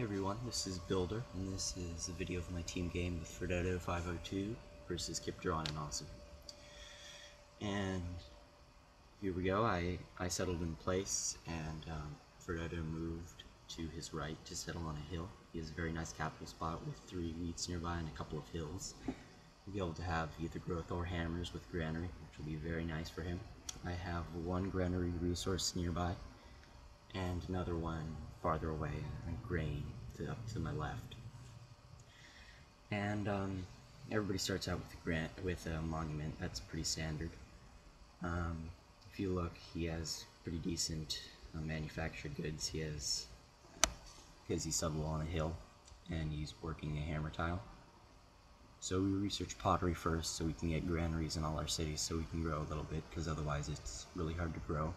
Hey everyone, this is Builder, and this is a video of my team game with Frodo502 versus Duron and Awesome. And here we go. I settled in place, and Frodo moved to his right to settle on a hill. He has a very nice capital spot with 3 wheats nearby and a couple of hills. He'll be able to have either growth or hammers with granary, which will be very nice for him. I have 1 granary resource nearby, and another one farther away, a grain up to my left. And everybody starts out with a monument. That's pretty standard. If you look, he has pretty decent manufactured goods. He has, because he's settled on a hill, and he's working a hammer tile. So we research pottery first, so we can get granaries in all our cities, so we can grow a little bit, because otherwise it's really hard to grow.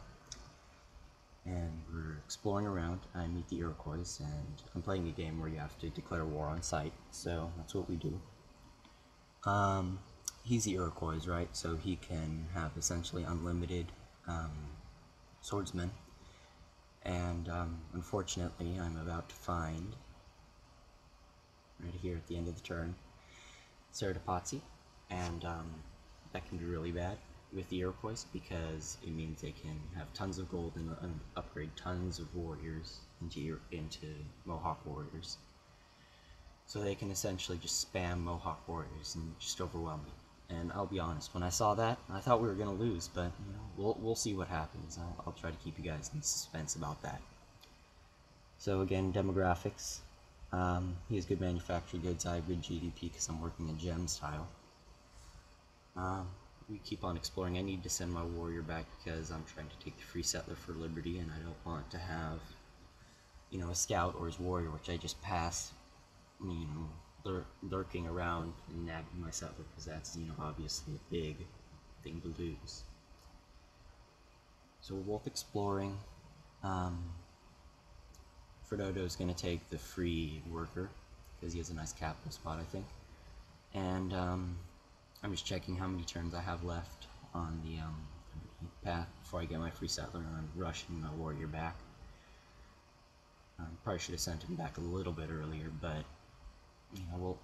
And we're exploring around. I meet the Iroqouis, and I'm playing a game where you have to declare war on sight, so that's what we do. He's the Iroquois, right? So he can have essentially unlimited swordsmen, and unfortunately I'm about to find, right here at the end of the turn, Civ5, and that can be really bad with the Iroquois, because it means they can have tons of gold and upgrade tons of warriors into Mohawk warriors. So they can essentially just spam Mohawk warriors and just overwhelm me. And I'll be honest, when I saw that, I thought we were going to lose, but you know, we'll see what happens. I'll try to keep you guys in suspense about that. So again, demographics. He has good manufactured goods. I have good GDP because I'm working a gem style. We keep on exploring. I need to send my warrior back because I'm trying to take the free settler for liberty, and I don't want to have, you know, a scout or his warrior, which I just pass, you know, lurking around and nagging my settler, because that's, you know, obviously a big thing to lose. So we're both exploring. Frodo's going to take the free worker because he has a nice capital spot, I think. And I'm just checking how many turns I have left on the path before I get my free settler, and I'm rushing my warrior back. Probably should have sent him back a little bit earlier, but you know, well,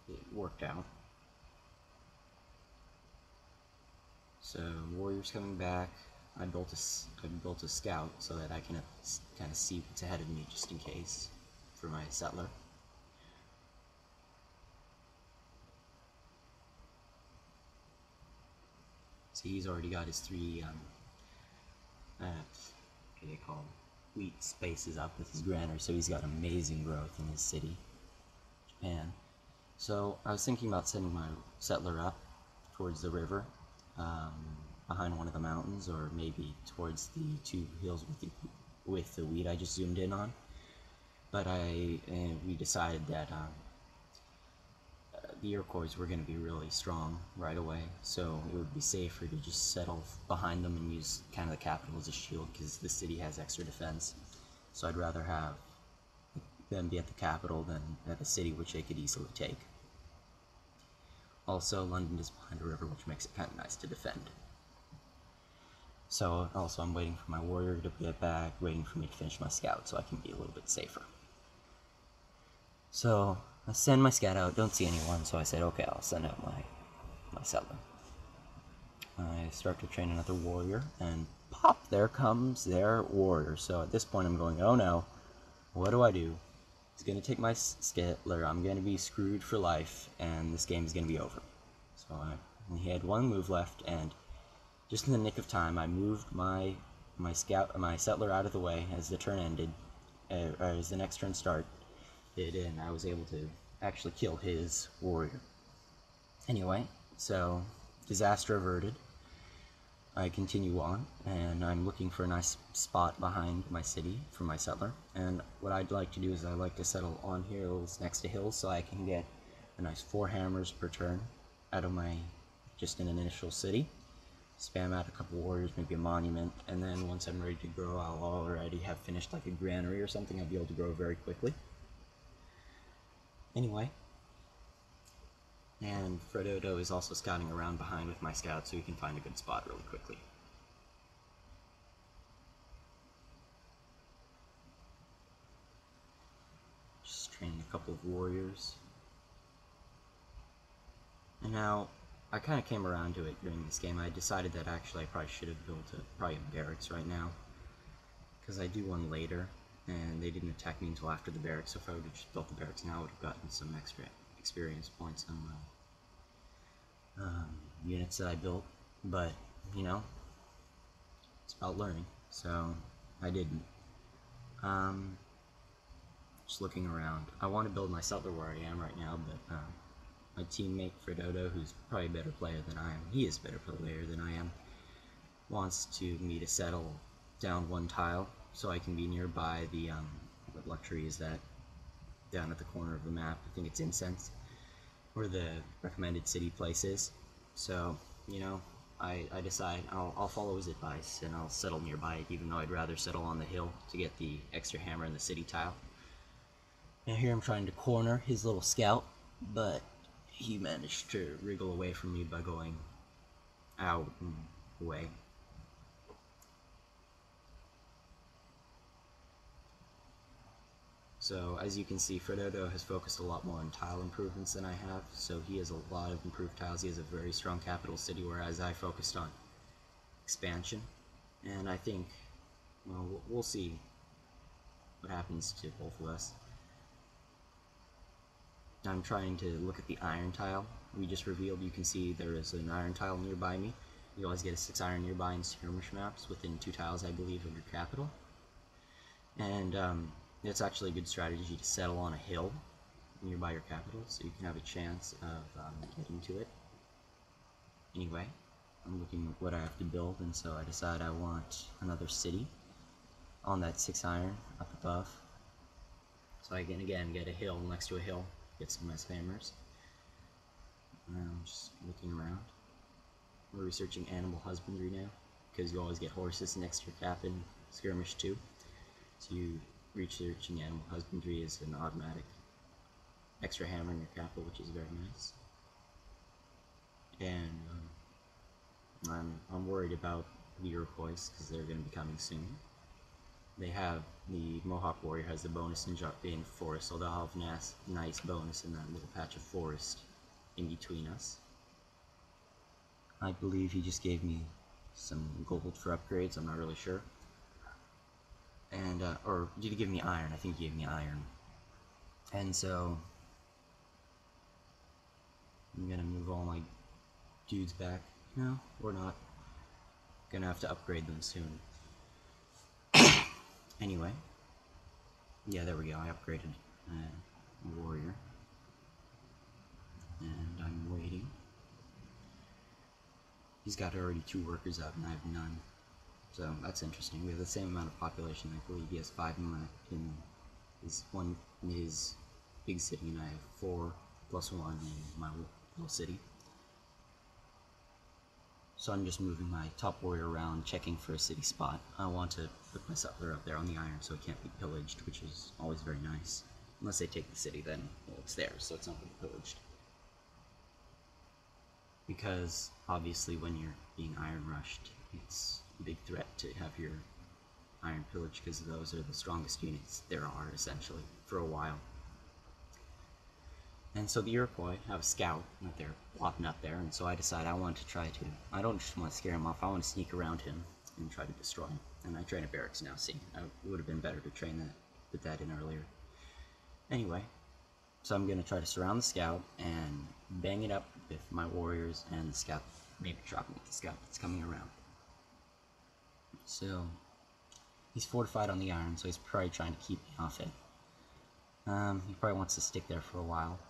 it worked out. So warrior's coming back. I built a scout so that I can kind of see what's ahead of me just in case for my settler. So he's already got his 3 what do they call them? Wheat spaces up with his granary, so he's got amazing growth in his city, Japan. So I was thinking about sending my settler up towards the river, behind one of the mountains, or maybe towards the 2 hills with the wheat I just zoomed in on. But we decided that the Iroquois were going to be really strong right away, so it would be safer to just settle behind them and use kind of the capital as a shield, because the city has extra defense. So I'd rather have them be at the capital than at the city, which they could easily take. Also, London is behind a river, which makes it kind of nice to defend. So also I'm waiting for my warrior to get back, waiting for me to finish my scout so I can be a little bit safer. So I send my scout out, don't see anyone, so I said, okay, I'll send out my settler. I start to train another warrior, and pop, there comes their warrior. So at this point I'm going, oh no, what do I do? He's going to take my settler, I'm going to be screwed for life, and this game is going to be over. So he had 1 move left, and just in the nick of time, I moved my settler out of the way as the turn ended, as the next turn started, and I was able to actually kill his warrior. Anyway, so disaster averted. I continue on, and I'm looking for a nice spot behind my city for my settler. And what I'd like to do is I like to settle on hills next to hills, so I can get a nice 4 hammers per turn out of my just an initial city. Spam out a couple warriors, maybe a monument, and then once I'm ready to grow, I'll already have finished like a granary or something. I'll be able to grow very quickly. Anyway, and Frodo is also scouting around behind with my scout, so he can find a good spot really quickly. couple of warriors. And now, I kind of came around to it during this game. I decided that actually I probably should have built probably a barracks right now, because I do one later, and they didn't attack me until after the barracks, so if I would have just built the barracks now, I would have gotten some extra experience points on my units that I built, but, you know, it's about learning, so I didn't. Just looking around. I want to build my settler where I am right now, but my teammate Fredodo, who's probably a better player than I am, he is a better player than I am, wants me to settle down one tile so I can be nearby the, what luxury is that? Down at the corner of the map. I think it's Incense, where the recommended city place is. So, you know, I decide I'll follow his advice and I'll settle nearby it, even though I'd rather settle on the hill to get the extra hammer in the city tile. Now here I'm trying to corner his little scout, but he managed to wriggle away from me by going out and away. So as you can see, Fredodo has focused a lot more on tile improvements than I have, so he has a lot of improved tiles. He has a very strong capital city, whereas I focused on expansion. And I think, well, we'll see what happens to both of us. I'm trying to look at the iron tile. We just revealed, you can see there is an iron tile nearby me. You always get a 6 iron nearby in skirmish maps within 2 tiles, I believe, of your capital. And it's actually a good strategy to settle on a hill nearby your capital, so you can have a chance of getting to it. Anyway, I'm looking at what I have to build, and so I decide I want another city on that 6 iron up above. So I can again get a hill next to a hill, get some nice hammers. I'm just looking around. We're researching animal husbandry now, because you always get horses next to your cap in Skirmish 2. So you researching animal husbandry is an automatic extra hammer in your capital, which is very nice. And I'm worried about the Iroqouis, because they're going to be coming soon. They have, the Mohawk warrior has the bonus in forest, so they'll have nice bonus in that little patch of forest in between us. I believe he just gave me some gold for upgrades, I'm not really sure. And, or did he give me iron? I think he gave me iron. And so, I'm gonna move all my dudes back. No, we're not. Gonna have to upgrade them soon. Anyway, yeah, there we go. I upgraded warrior, and I'm waiting. He's got already 2 workers out, and I have none. So that's interesting. We have the same amount of population. I believe he has 5 in his big city, and I have 4 plus 1 in my little city. So I'm just moving my top warrior around, checking for a city spot. I want to put my settler up there on the iron so it can't be pillaged, which is always very nice. Unless they take the city, then, well, it's theirs, so it's not going to be pillaged. Because, obviously, when you're being iron rushed, it's a big threat to have your iron pillaged, because those are the strongest units there are, essentially, for a while. And so the Iroquois have a scout that they're plopping up there, and so I decide I want to try to, I don't just want to scare him off, I want to sneak around him and try to destroy him. And I train a barracks now, see, it would have been better to train that, put that in earlier. Anyway, so I'm going to try to surround the scout and bang it up with my warriors and the scout, maybe drop him with the scout that's coming around. So, he's fortified on the iron, so he's probably trying to keep me off it. He probably wants to stick there for a while.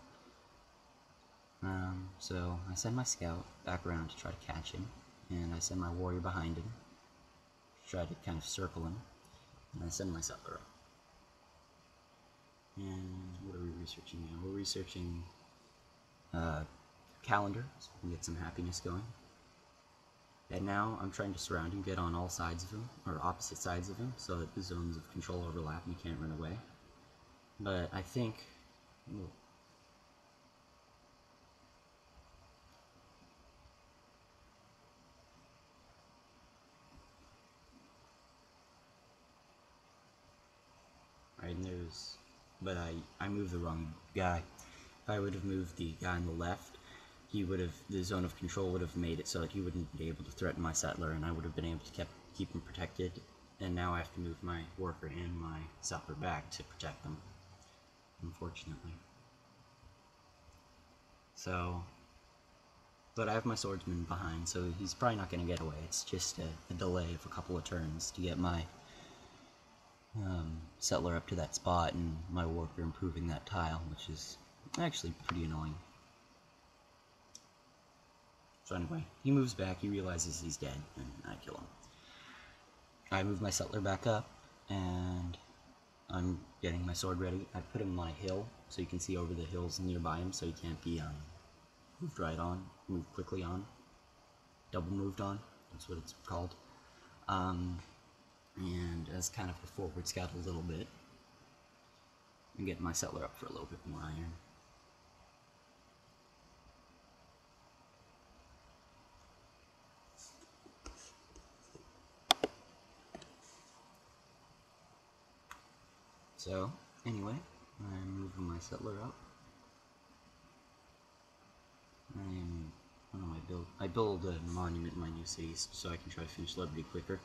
So I send my scout back around to try to catch him, and I send my warrior behind him to try to kind of circle him, and I send my settler up. And what are we researching now? We're researching calendar, so we can get some happiness going. And now I'm trying to surround him, get on all sides of him, or opposite sides of him, so that the zones of control overlap and he can't run away. But I think... Ooh. Alright, and there's but I moved the wrong guy. If I would have moved the guy on the left, the zone of control would have made it so that he wouldn't be able to threaten my settler, and I would have been able to keep him protected. And now I have to move my worker and my settler back to protect them, unfortunately. So, but I have my swordsman behind, so he's probably not going to get away. It's just a delay of a couple of turns to get my settler up to that spot and my worker improving that tile, which is actually pretty annoying. So anyway, he moves back, he realizes he's dead, and I kill him. I move my settler back up, and I'm getting my sword ready. I put him on a hill, so you can see over the hills nearby him, so he can't be moved right on, moved quickly on, double moved on, that's what it's called. And as kind of a forward scout a little bit, and get my settler up for a little bit more iron. So, anyway, I'm moving my settler up. I build a monument in my new cities so I can try to finish Liberty quicker.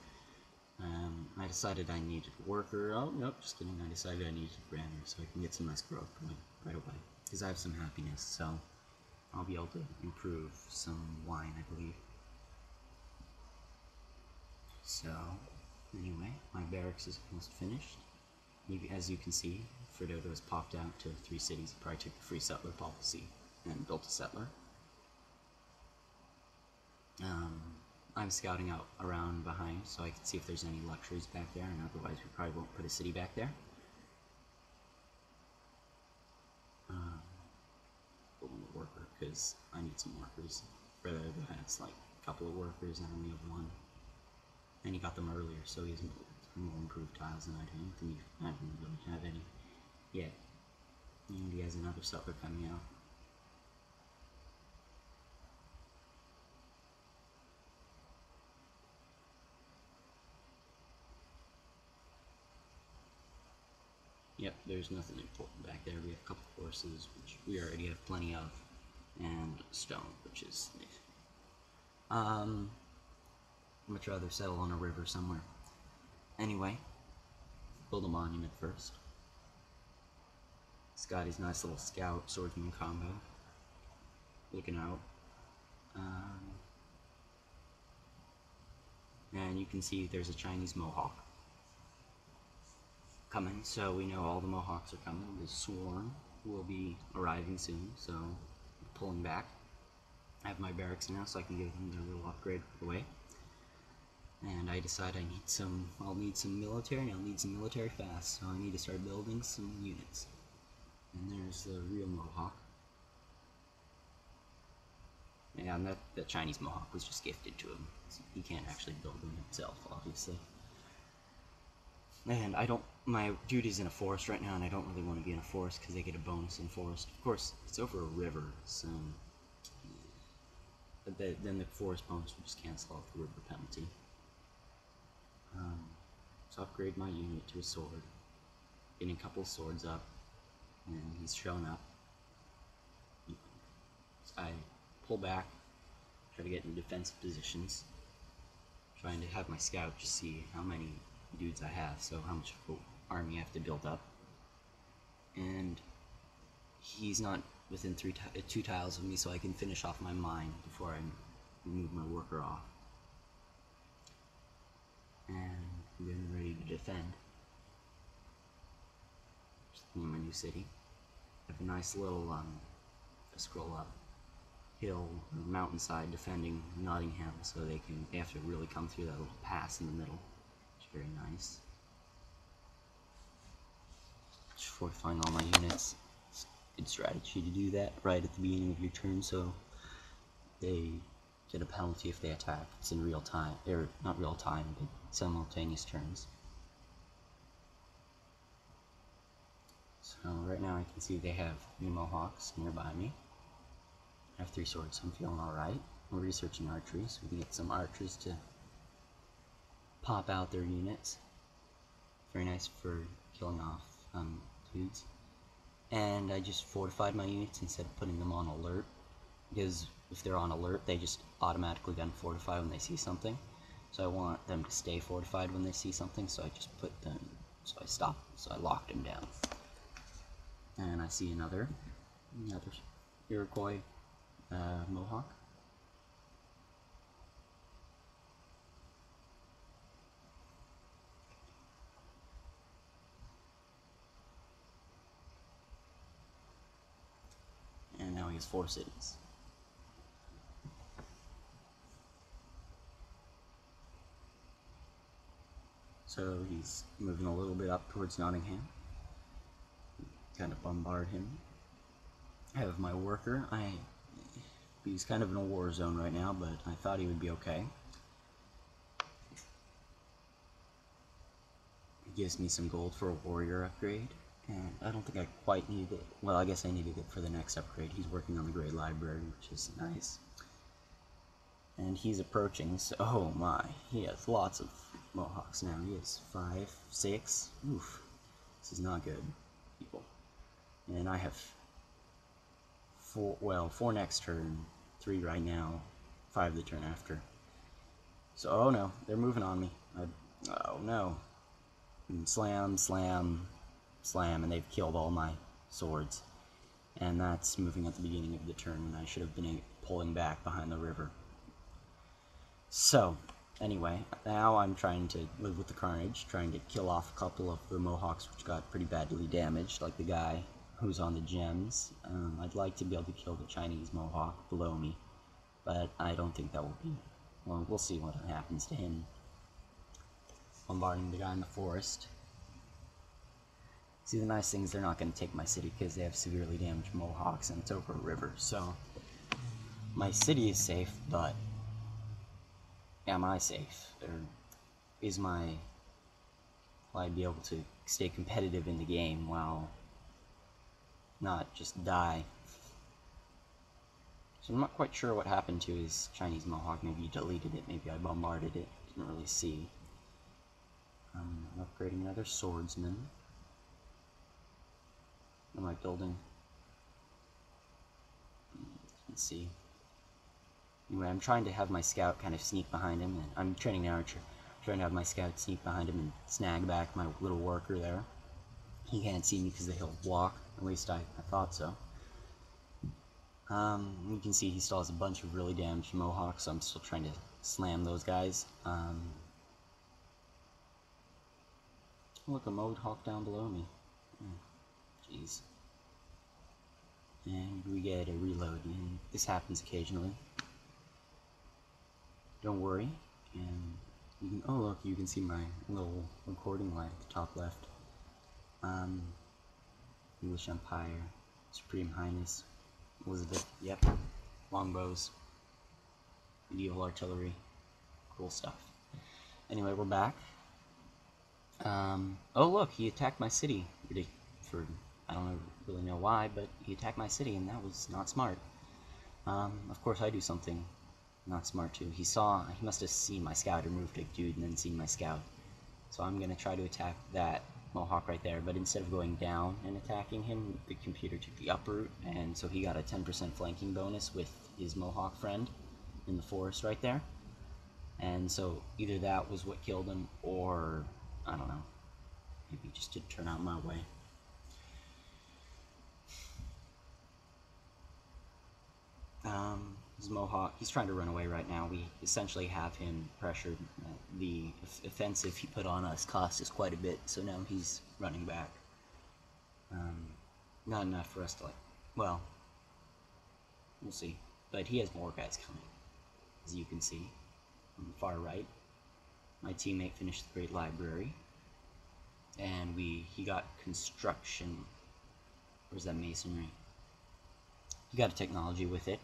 I decided I needed a worker. Oh, nope, just kidding. I decided I needed a grander so I can get some nice growth going right away. Because I have some happiness, so I'll be able to improve some wine, I believe. So, anyway, my barracks is almost finished. As you can see, Frodo has popped out to 3 cities. He probably took the free settler policy and built a settler. I'm scouting out around behind so I can see if there's any luxuries back there, and otherwise we probably won't put a city back there. Building a worker, because I need some workers. Frodo has like a couple of workers, and I only have 1. And he got them earlier, so he has more improved tiles than I do. I don't really have any yet. And he has another settler coming out. Yep, there's nothing important back there. We have a couple of horses, which we already have plenty of, and stone, which is nice. I'd much rather settle on a river somewhere. Anyway, build a monument first. It's got his nice little scout swordsman combo. Looking out. And you can see there's a Chinese Mohawk coming, so we know all the Mohawks are coming. The swarm will be arriving soon, so pulling back. I have my barracks now, so I can give them their little upgrade for the way. And I decide I'll need some military, and I'll need some military fast, so I need to start building some units. And there's the real Mohawk. Yeah, and that Chinese Mohawk was just gifted to him. So he can't actually build them himself, obviously. And my dude is in a forest right now, and I don't really want to be in a forest because they get a bonus in forest. Of course, it's over a river, so... But then the forest bonus will just cancel out the river penalty. So upgrade my unit to a sword. Getting a couple of swords up, and he's shown up. I pull back, try to get in defensive positions, trying to have my scout just see how many dudes I have, so how much army I have to build up. And he's not within 2 tiles of me, so I can finish off my mine before I move my worker off. And I'm getting ready to defend. Just in my new city. I have a nice little scroll up hill or mountainside defending Nottingham, so they have to really come through that little pass in the middle. Which is very nice. Just fortifying all my units. It's a good strategy to do that right at the beginning of your turn, so they get a penalty if they attack. It's in real time, or not real time, but simultaneous turns. So right now I can see they have 3 Mohawks nearby me. I have 3 swords, so I'm feeling alright. I'm researching archery, so we can get some archers to pop out their units. Very nice for killing off dudes. and I just fortified my units instead of putting them on alert, because if they're on alert, they just automatically gun fortify when they see something. So I want them to stay fortified when they see something, so I just put them, so I locked them down. And I see another Iroqouis Mohawk. And now he has 4 cities. So he's moving a little bit up towards Nottingham. Kind of bombard him. I have my worker. He's kind of in a war zone right now, but I thought he would be okay. He gives me some gold for a warrior upgrade, and I don't think I quite needed it. Well, I guess I needed it for the next upgrade. He's working on the Great Library, which is nice. And he's approaching, so oh my, he has lots of Mohawks now. He has 5, 6. Oof, this is not good, people. And I have 4 next turn, 3 right now, 5 the turn after. So, oh no, they're moving on me. Oh no. And slam, slam, slam, and they've killed all my swords. And that's moving at the beginning of the turn when I should have been pulling back behind the river. So, anyway, now I'm trying to live with the carnage, trying to kill off a couple of the Mohawks which got pretty badly damaged, like the guy who's on the gems. I'd like to be able to kill the Chinese Mohawk below me, but I don't think that will be. Well, we'll see what happens to him. Bombarding the guy in the forest. See, the nice thing is they're not going to take my city because they have severely damaged Mohawks and it's over a river, so my city is safe, but am I safe? Or will I be able to stay competitive in the game while not just die? So I'm not quite sure what happened to his Chinese Mohawk. Maybe he deleted it, maybe I bombarded it, didn't really see. I'm upgrading another swordsman. What am I building? Let's see. Anyway, I'm trying to have my scout kind of sneak behind him, and I'm training an archer. I'm trying to have my scout sneak behind him and snag back my little worker there. He can't see me because the hill block. At least I thought so. You can see he still has a bunch of really damaged Mohawks, so I'm still trying to slam those guys. Look, a Mohawk down below me. Jeez. And we get a reload, and this happens occasionally. Don't worry. And you can, oh look, you can see my little recording light at the top left. English Empire, Supreme Highness, Elizabeth, yep, longbows, medieval artillery, cool stuff. Anyway, we're back. Oh look, he attacked my city, for, I don't really know why, but he attacked my city, and that was not smart. Of course I do something not smart too. He must have seen my scout or moved a dude and then seen my scout. So I'm gonna try to attack that Mohawk right there, but instead of going down and attacking him, the computer took the up route, and so he got a 10% flanking bonus with his Mohawk friend in the forest right there. And so either that was what killed him, or I don't know, maybe it just didn't turn out my way. His Mohawk, he's trying to run away right now. We essentially have him pressured. The offensive he put on us cost us quite a bit, so now he's running back. Not enough for us to, like, well, we'll see. But he has more guys coming, as you can see on the far right. My teammate finished the Great Library, and he got construction. Where's that masonry? He got a technology with it.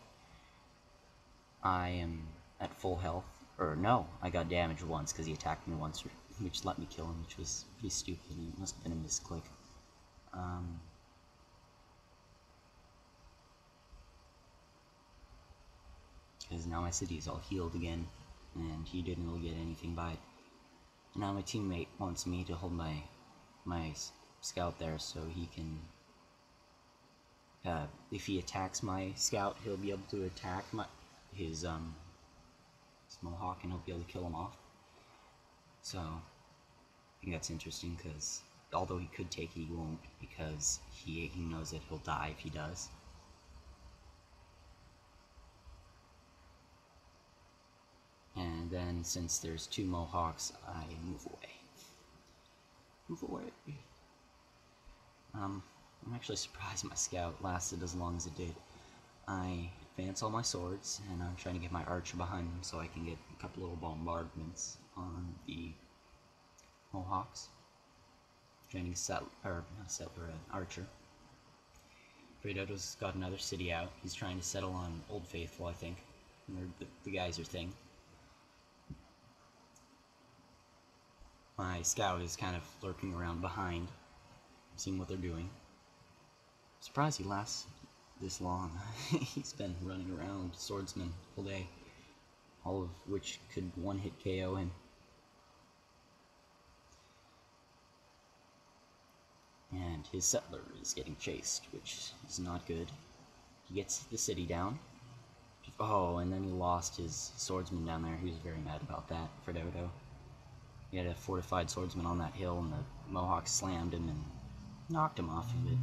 I am at full health, or no, I got damaged once because he attacked me once, which let me kill him, which was pretty stupid. It must have been a misclick. Because now my city is all healed again, and he didn't really get anything by it. Now my teammate wants me to hold my scout there so he can if he attacks my scout, he'll be able to attack his Mohawk, and he'll be able to kill him off. So I think that's interesting, because although he could take it, he won't, because he knows that he'll die if he does. And then, since there's 2 Mohawks, I move away. Move away. I'm actually surprised my scout lasted as long as it did. I advance all my swords, and I'm trying to get my archer behind him so I can get a couple little bombardments on the Mohawks. Training an archer. Fredoto's got another city out. He's trying to settle on Old Faithful, I think. Or the Geyser thing. My scout is kind of lurking around behind, seeing what they're doing. I'm surprised he lasts this long. He's been running around swordsman all day, all of which could one-hit KO him. And his settler is getting chased, which is not good. He gets the city down. Oh, and then he lost his swordsman down there. He was very mad about that, Fredoto. He had a fortified swordsman on that hill, and the Mohawk slammed him and knocked him off of it.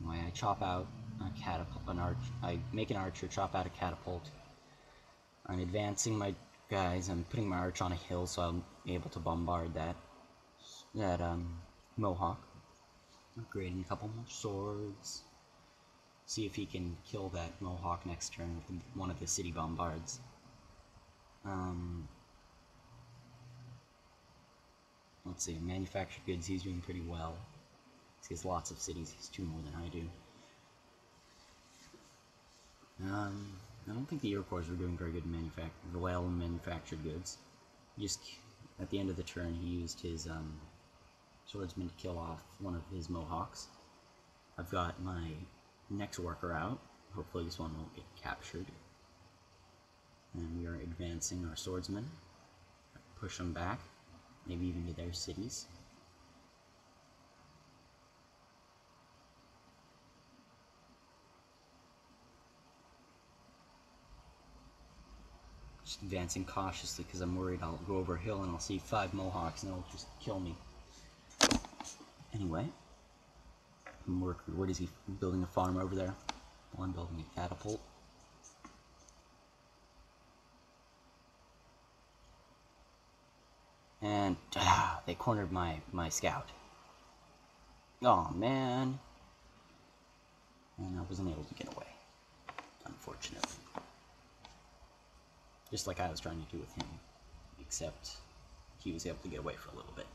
Anyway, I chop out a catapult, I make an archer, chop out a catapult. I'm advancing my guys. I'm putting my archer on a hill, so I'm able to bombard that Mohawk. Upgrading a couple more swords. See if he can kill that Mohawk next turn with one of the city bombards. Let's see, manufactured goods, he's doing pretty well. He has lots of cities, he's 2 more than I do. I don't think the Iroquois were doing very good in manufactured goods. Just at the end of the turn, he used his swordsman to kill off one of his Mohawks. I've got my next worker out. Hopefully this one won't get captured. And we are advancing our swordsmen. Push them back, maybe even to their cities. Just advancing cautiously because I'm worried I'll go over a hill and I'll see 5 Mohawks and they'll just kill me. Anyway, what is he building a farm over there? Well, I'm building a catapult. And they cornered my scout. Oh man. And I wasn't able to get away, unfortunately. Just like I was trying to do with him, except he was able to get away for a little bit.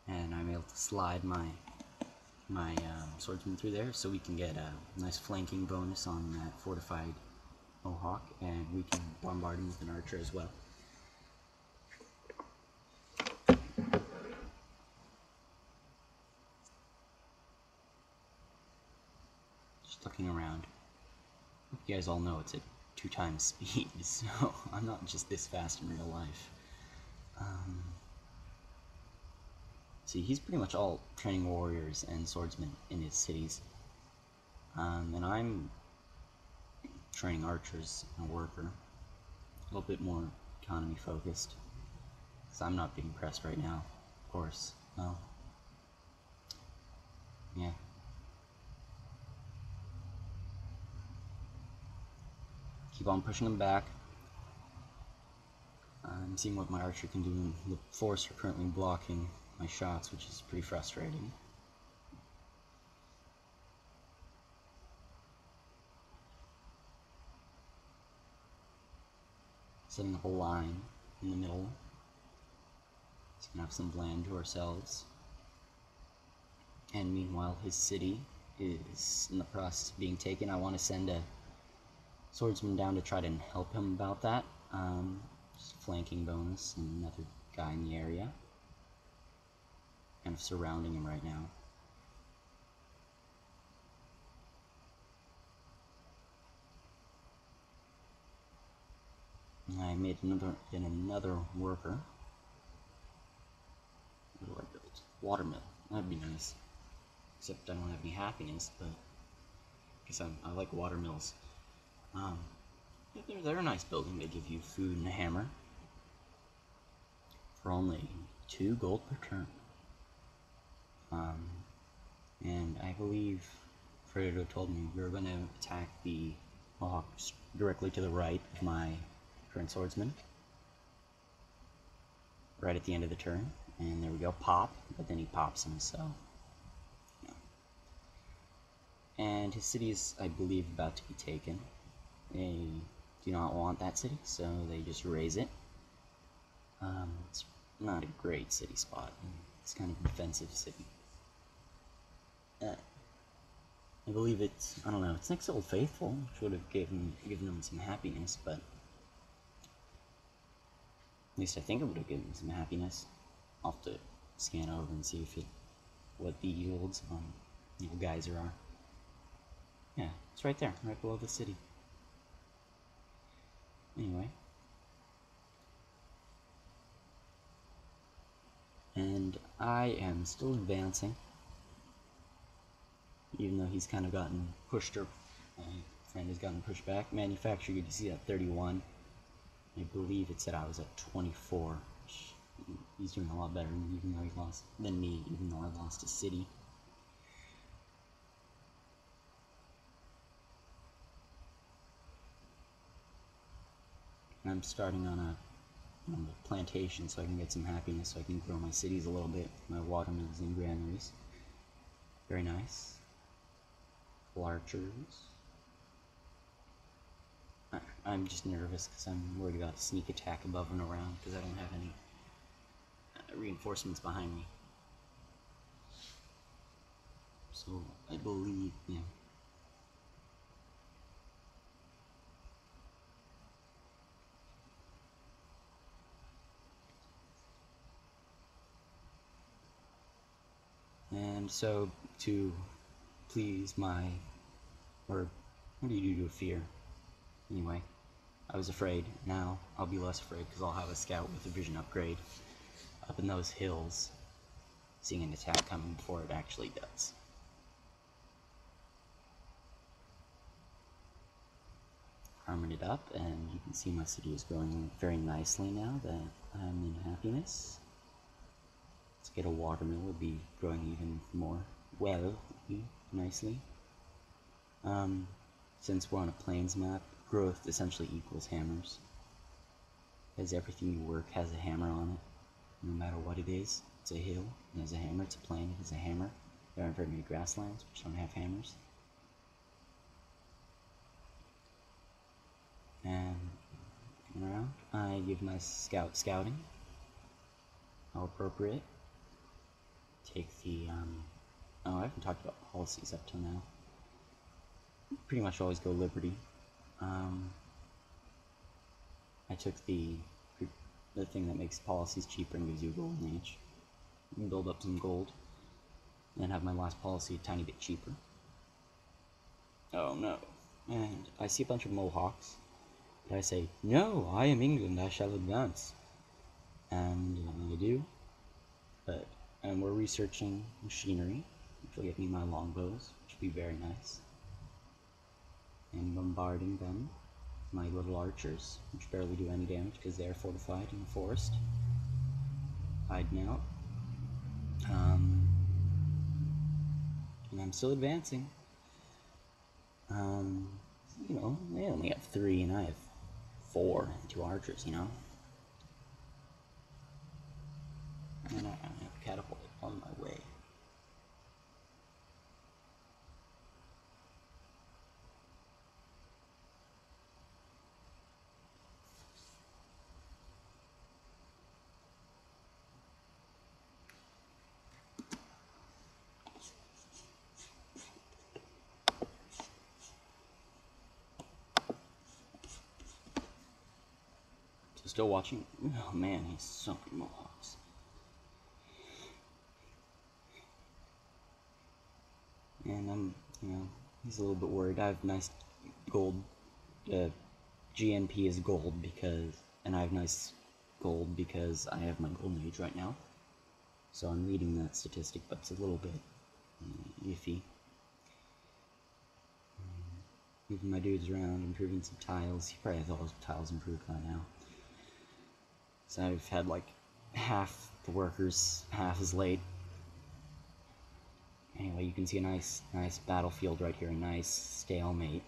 And I'm able to slide my swordsman through there, so we can get a nice flanking bonus on that fortified Mohawk, and we can bombard him with an archer as well. Just looking around. You guys all know it's at 2 times speed, so I'm not just this fast in real life. See, he's pretty much all training warriors and swordsmen in his cities. And I'm training archers and a worker. A little bit more economy focused. Because I'm not being pressed right now, of course. Well, yeah. Keep on pushing them back. I'm seeing what my archer can do. The force are currently blocking my shots, which is pretty frustrating. Setting up a line in the middle, so we can have some land to ourselves. And meanwhile, his city is in the process of being taken. I want to send a swordsman down to try to help him about that. Just a flanking bonus and another guy in the area. Kind of surrounding him right now. I made another worker. What do I build? Watermill. That'd be nice. except I don't have any happiness, but because I like watermills. They're a nice building. They give you food and a hammer for only 2 gold per turn. And I believe Fredo told me we were going to attack the Mohawks directly to the right of my current swordsman, right at the end of the turn. And there we go, pop, but then he pops him, so... Yeah. And his city is, I believe, about to be taken. They do not want that city, so they just raise it. It's not a great city spot. It's kind of a defensive city. I believe it's, I don't know, it's next to Old Faithful, which would have given them some happiness, but... At least I think it would have given them some happiness. I'll have to scan over and see if what the yields on the geyser are. Yeah, it's right there, right below the city. Anyway. And I am still advancing. Even though he's kind of gotten pushed, or my friend has gotten pushed back. Manufacturer, you can see at 31. I believe it said I was at 24. He's doing a lot better than me, even though I lost a city. And I'm starting on a plantation so I can get some happiness, so I can grow my cities a little bit, my watermills and granaries. Very nice. Archers. I'm just nervous because I'm worried about a sneak attack above and around because I don't have any reinforcements behind me. So I believe, yeah. And so to please my, or what do you do to fear? Anyway, I was afraid. Now I'll be less afraid because I'll have a scout with a vision upgrade up in those hills, seeing an attack coming before it actually does. Armored it up, and you can see my city is growing very nicely now that I'm in happiness. Let's get a watermill, will be growing even more nicely. Since we're on a plains map, growth essentially equals hammers. Because everything you work has a hammer on it, no matter what it is. It's a hill, it has a hammer, it's a plain, it has a hammer. There aren't very many grasslands which don't have hammers. And around, I give my scout scouting. How appropriate. Take the, oh, I haven't talked about policies up till now. Pretty much always go Liberty. I took the thing that makes policies cheaper and gives you a golden age. You can build up some gold, and have my last policy a tiny bit cheaper. Oh no. And I see a bunch of Mohawks, but I say, no, I am England, I shall advance. And I do, and we're researching machinery, which will get me my longbows, which will be very nice. And bombarding them, my little archers, which barely do any damage because they are fortified in the forest. Hiding out. And I'm still advancing. You know, they only have 3 and I have 4 and 2 archers, you know. And I have catapult on my way. Still watching? Oh man, he's so many Mohawks. And I'm, you know, he's a little bit worried. I have nice gold, GNP is gold because, and I have nice gold because I have my golden age right now. So I'm reading that statistic, but it's a little bit, iffy. Moving my dudes around, improving some tiles. He probably has all his tiles improved by now. So I've had like half the workers, half is late. Anyway, you can see a nice battlefield right here, a nice stalemate.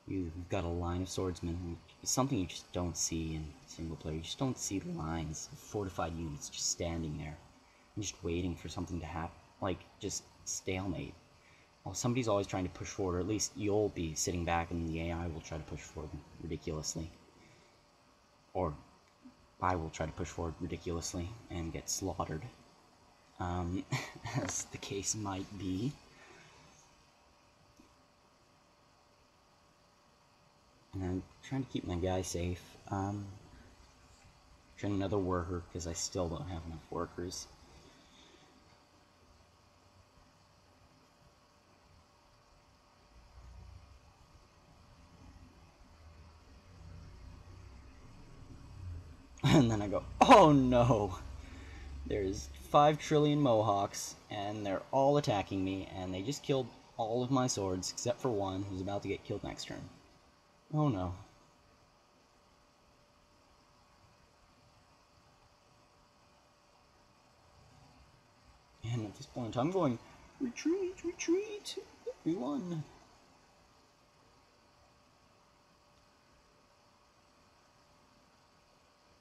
You've got a line of swordsmen. It's something you just don't see in single player. You just don't see lines of fortified units just standing there and just waiting for something to happen. Like, just stalemate. Well, somebody's always trying to push forward, or at least you'll be sitting back and the AI will try to push forward ridiculously. Or I will try to push forward ridiculously and get slaughtered. As the case might be. And I'm trying to keep my guy safe. Trying another worker, because I still don't have enough workers. And then I go, oh no! There's 5 trillion Mohawks, and they're all attacking me, and they just killed all of my swords, except for one, who's about to get killed next turn. Oh no. And at this point, I'm going, retreat, retreat, everyone.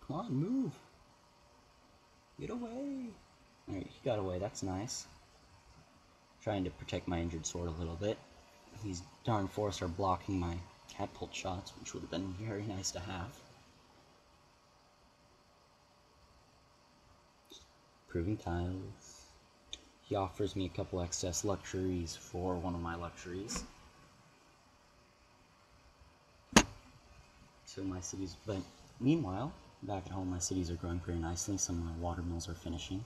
Come on, move. Get away. Alright, he got away, that's nice. Trying to protect my injured sword a little bit. These darn forests are blocking my catapult shots, which would have been very nice to have. Improving tiles. He offers me a couple excess luxuries for one of my luxuries. So my cities, but meanwhile, back at home my cities are growing pretty nicely. Some of my water mills are finishing.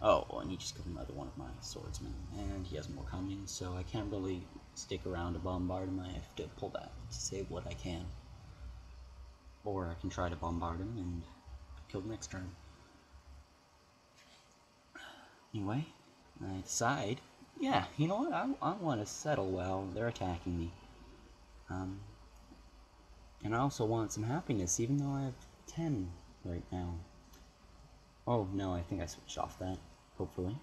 Oh, and he just killed another one of my swordsmen, and he has more coming, so I can't really stick around to bombard him. I have to pull back to save what I can. Or I can try to bombard him and kill him next turn. Anyway, I decide, yeah, you know what, I want to settle while they're attacking me. And I also want some happiness, even though I have 10 right now. Oh, no, I think I switched off that, hopefully.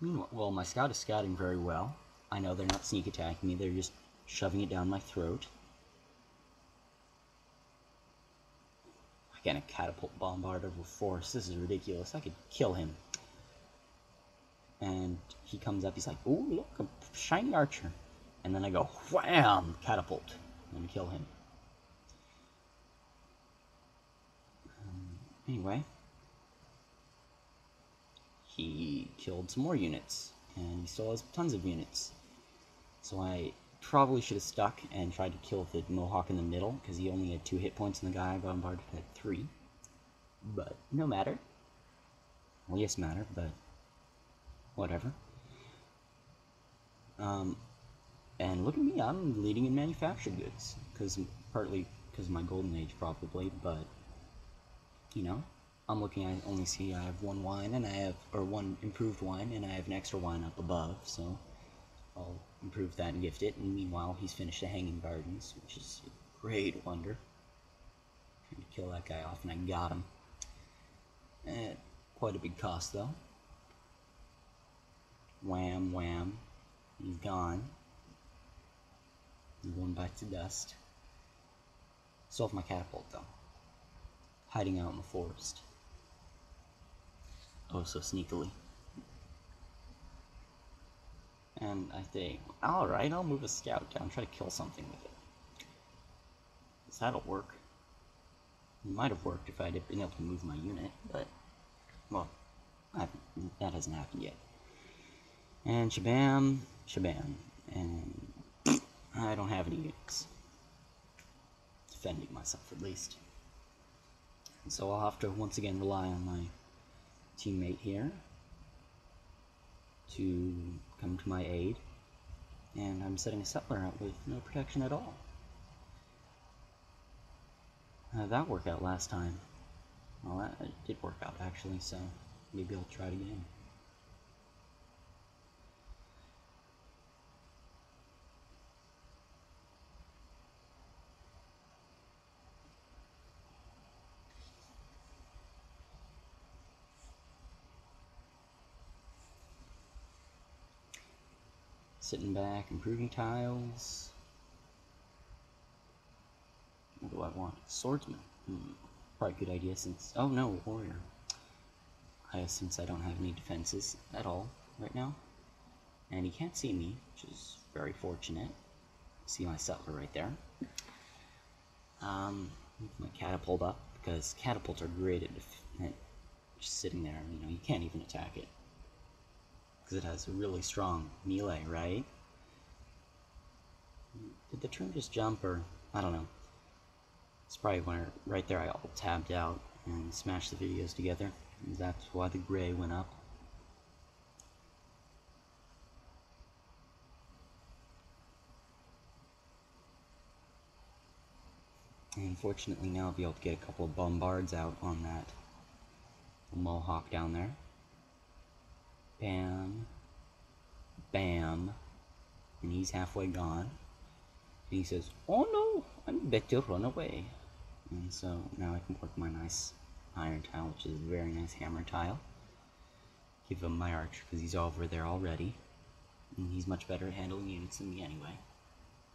Meanwhile, well, my scout is scouting very well. I know they're not sneak attacking me, they're just shoving it down my throat. Again, a catapult bombard over force. This is ridiculous. I could kill him. And he comes up, he's like, ooh, look, a shiny archer. And then I go, wham, catapult, and kill him. Anyway, he killed some more units, and he still has tons of units. So I probably should have stuck and tried to kill the Mohawk in the middle, because he only had 2 hit points, and the guy I bombarded had 3. But no matter. Well, yes, matter, but whatever. And look at me, I'm leading in manufactured goods, partly because of my golden age, probably, but, you know, I'm looking, I only see I have 1 wine, and I have, or 1 improved wine, and I have an extra wine up above, so I'll improve that and gift it, and meanwhile, he's finished the Hanging Gardens, which is a great wonder. Trying to kill that guy off, and I got him. Quite a big cost, though. Wham, wham. He's gone. He's 1 bites of dust. Still have my catapult, though. Hiding out in the forest. Oh, so sneakily. And I think, alright, I'll move a scout down, try to kill something with it. Because that'll work. It might have worked if I had been able to move my unit, but, well, that hasn't happened yet. And shabam, shabam, and I don't have any units. Defending myself, at least. And so I'll have to once again rely on my teammate here to come to my aid. And I'm setting a settler out with no protection at all. How'd that work out last time? Well, that did work out, actually, so maybe I'll try it again. Sitting back, improving tiles. What do I want? Swordsman. Probably a good idea since... Oh no, warrior. Since I don't have any defenses at all right now. And he can't see me, which is very fortunate. See my settler right there. My catapult up, because catapults are great at just sitting there. You know, you can't even attack it. Because it has a really strong melee, right? Did the turn just jump, or... I don't know. It's probably when right there I all tabbed out and smashed the videos together. And that's why the gray went up. And unfortunately now I'll be able to get a couple of bombards out on that mohawk down there. Bam. Bam. And he's halfway gone. And he says, "Oh no, I better run away." And so now I can work my nice iron tile, which is a very nice hammer tile. Give him my archer because he's over there already. And he's much better at handling units than me anyway.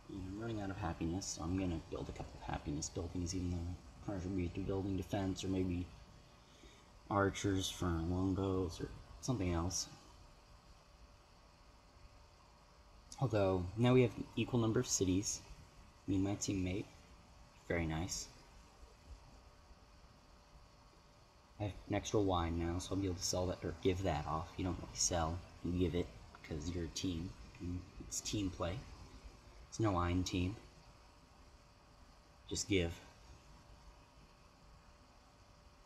And I'm running out of happiness, so I'm going to build a couple of happiness buildings, even though I should be building defense, or maybe archers for longbows, or something else. Although, now we have an equal number of cities. Me and my teammate. Very nice. I have an extra wine now, so I'll be able to sell that, or give that off. You don't really sell, you give it, because you're a team. And it's team play. It's no wine team. Just give.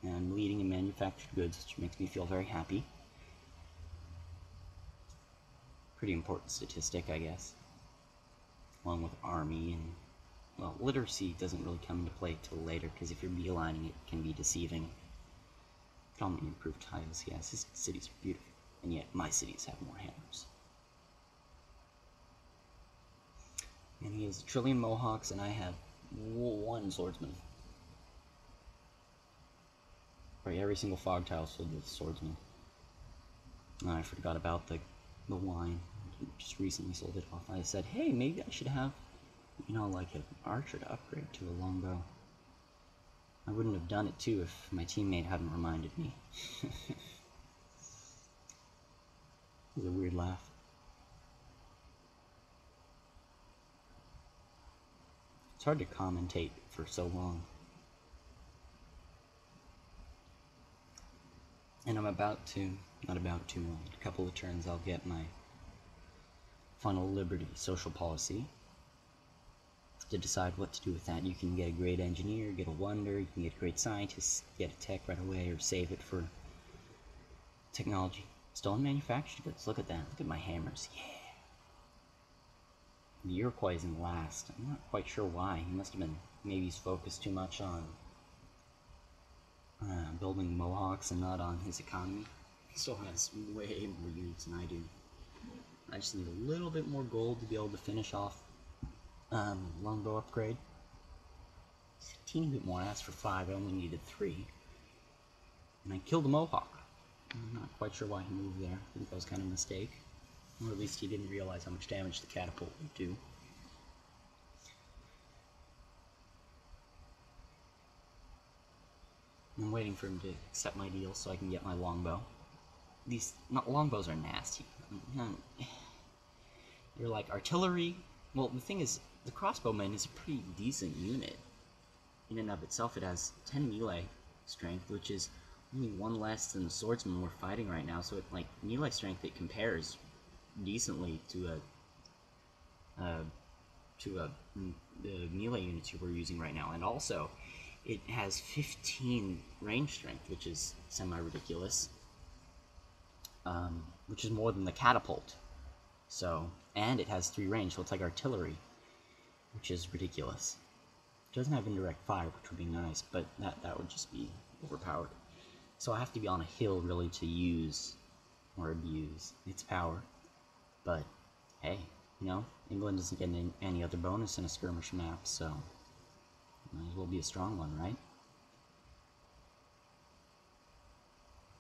And I'm leading in manufactured goods, which makes me feel very happy. Pretty important statistic, I guess. Along with army and, well, literacy doesn't really come into play till later, because if you're beelining it can be deceiving. Predominantly improved tiles, yes, his cities are beautiful, and yet my cities have more hammers. And he has a trillion mohawks, and I have one swordsman. Right, every single fog tile is filled with swordsman. And I forgot about the wine. Just recently sold it off. I said, hey, maybe I should have, you know, like an archer to upgrade to a longbow. I wouldn't have done it too if my teammate hadn't reminded me. It was a weird laugh. It's hard to commentate for so long. And I'm about to, not about to, in a couple of turns I'll get my final liberty social policy to decide what to do with that. You can get a great engineer, get a wonder, you can get a great scientist, get a tech right away, or save it for technology. Still in manufactured goods. Look at that. Look at my hammers. Yeah. The Iroqouis is in last. I'm not quite sure why. He must have been, maybe he's focused too much on building mohawks and not on his economy. He still has way more units than I do. I just need a little bit more gold to be able to finish off longbow upgrade. It's a teeny bit more. I asked for 5, I only needed 3. And I killed a mohawk. I'm not quite sure why he moved there. I think that was kind of a mistake. Or at least he didn't realize how much damage the catapult would do. I'm waiting for him to accept my deal so I can get my longbow. These longbows are nasty. They're like artillery. Well, the thing is, the crossbowman is a pretty decent unit. In and of itself, it has 10 melee strength, which is only 1 less than the swordsman we're fighting right now. So, like melee strength, it compares decently to the melee units you were using right now, and also it has 15 range strength, which is semi-ridiculous, which is more than the catapult. So, and it has 3 range, so it's like artillery, which is ridiculous. Doesn't have indirect fire, which would be nice, but that would just be overpowered. So I have to be on a hill really to use or abuse its power. But hey, you know, England doesn't get any other bonus in a skirmish map, so might as well be a strong one, right?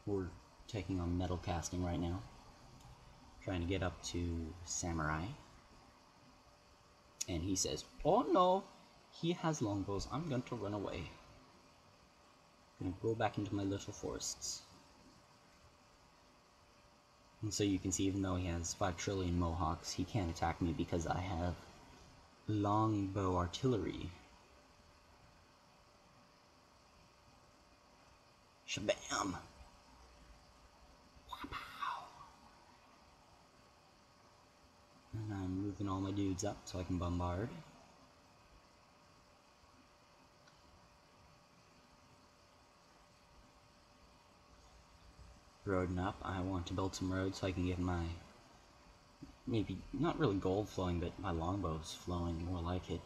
We're taking on metal casting right now, trying to get up to samurai. And he says, "Oh no, he has longbows. I'm going to run away. I'm going to go back into my little forests." And so you can see, even though he has 5 trillion mohawks, he can't attack me because I have longbow artillery. Shabam! Wow. And I'm moving all my dudes up so I can bombard. Roading up, I want to build some roads so I can get my, maybe, not really gold flowing, but my longbows flowing, more like it.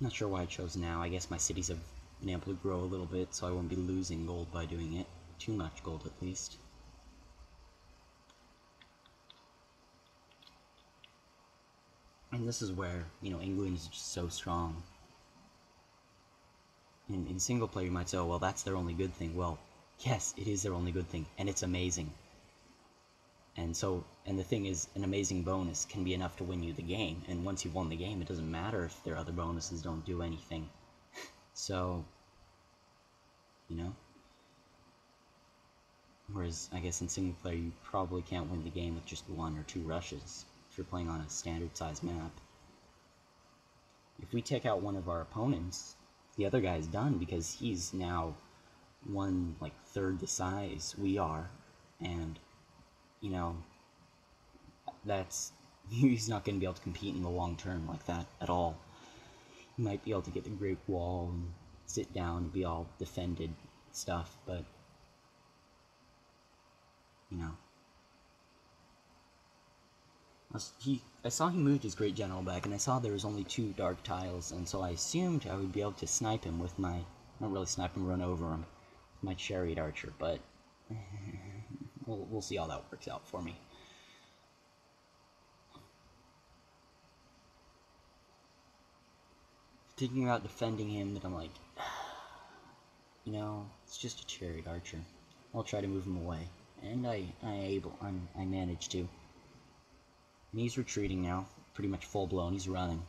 Not sure why I chose now. I guess my cities have been able to grow a little bit, so I won't be losing gold by doing it. Too much gold, at least. And this is where, you know, England is just so strong. In single player, you might say, oh, well, that's their only good thing. Well, yes, it is their only good thing, and it's amazing. And so, and the thing is, an amazing bonus can be enough to win you the game, and once you've won the game, it doesn't matter if their other bonuses don't do anything. So, you know? Whereas, I guess in single player, you probably can't win the game with just 1 or 2 rushes, if you're playing on a standard size map. If we take out one of our opponents, the other guy's done, because he's now 1/3 the size we are, and, you know, that's, he's not going to be able to compete in the long term like that at all. He might be able to get the Great Wall and sit down and be all defended stuff, but, you know. I saw he moved his Great General back, and I saw there was only 2 dark tiles, and so I assumed I would be able to snipe him with my, not really snipe him, run over him, with my Chariot Archer, but we'll see how that works out for me. Thinking about defending him, that I'm like, you know, it's just a Chariot Archer. I'll try to move him away, and I managed to. And he's retreating now, pretty much full blown. He's running.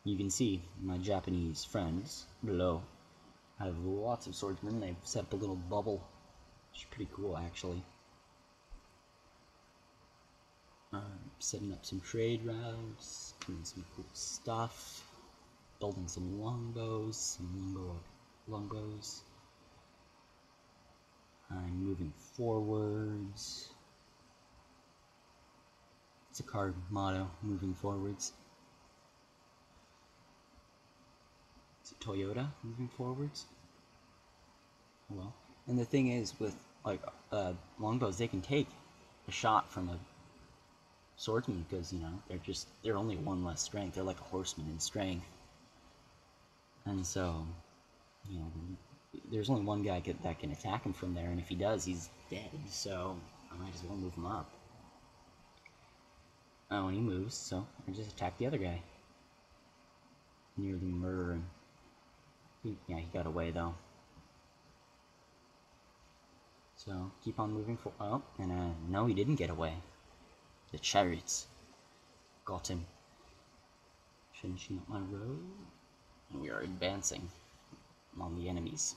You can see my Japanese friends below have lots of swordsmen. They've set up a little bubble, which is pretty cool, actually. Setting up some trade routes, doing some cool stuff, building some longbows, longbows. I'm moving forwards. It's a card motto, moving forwards. Is it Toyota, moving forwards? Well, and the thing is, with like longbows, they can take a shot from a swordsman because, you know, they're only 1 less strength. They're like a horseman in strength, and so, you know, there's only 1 guy that can attack him from there, and if he does, he's dead. So I might as well move him up. Oh, and he moves, so I just attack the other guy. Nearly murder him. Yeah, he got away though. So keep on moving for. Oh, and no, he didn't get away. The chariots got him. Finishing up my road, and we are advancing on the enemies.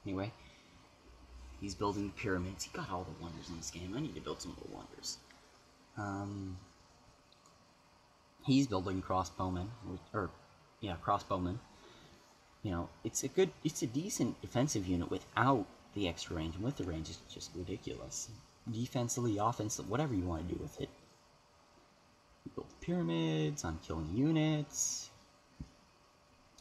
Anyway, he's building the pyramids. He got all the wonders in this game. I need to build some more wonders. He's building crossbowmen, crossbowmen. You know, it's a decent defensive unit without the extra range, and with the range, it's just ridiculous. Defensively, offensively, whatever you want to do with it. Build pyramids, I'm killing units.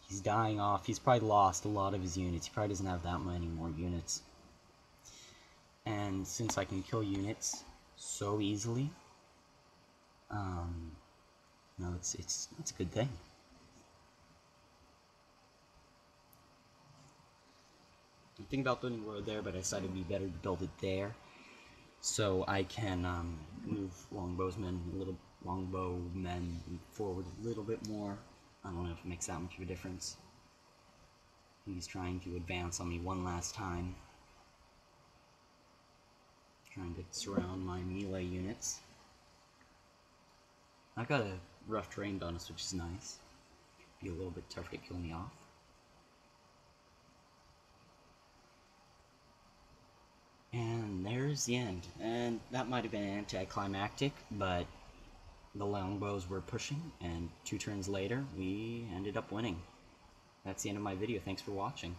He's dying off. He's probably lost a lot of his units. He probably doesn't have that many more units. And since I can kill units so easily, no, it's a good thing. I'm thinking about building a road there, but I decided it'd be better to build it there, so I can move longbowmen forward a little bit more. I don't know if it makes that much of a difference. He's trying to advance on me one last time. Trying to surround my melee units. I got a rough terrain bonus, which is nice. Be a little bit tougher to kill me off. And there's the end. And that might have been anticlimactic, but the longbows were pushing, and 2 turns later, we ended up winning. That's the end of my video. Thanks for watching.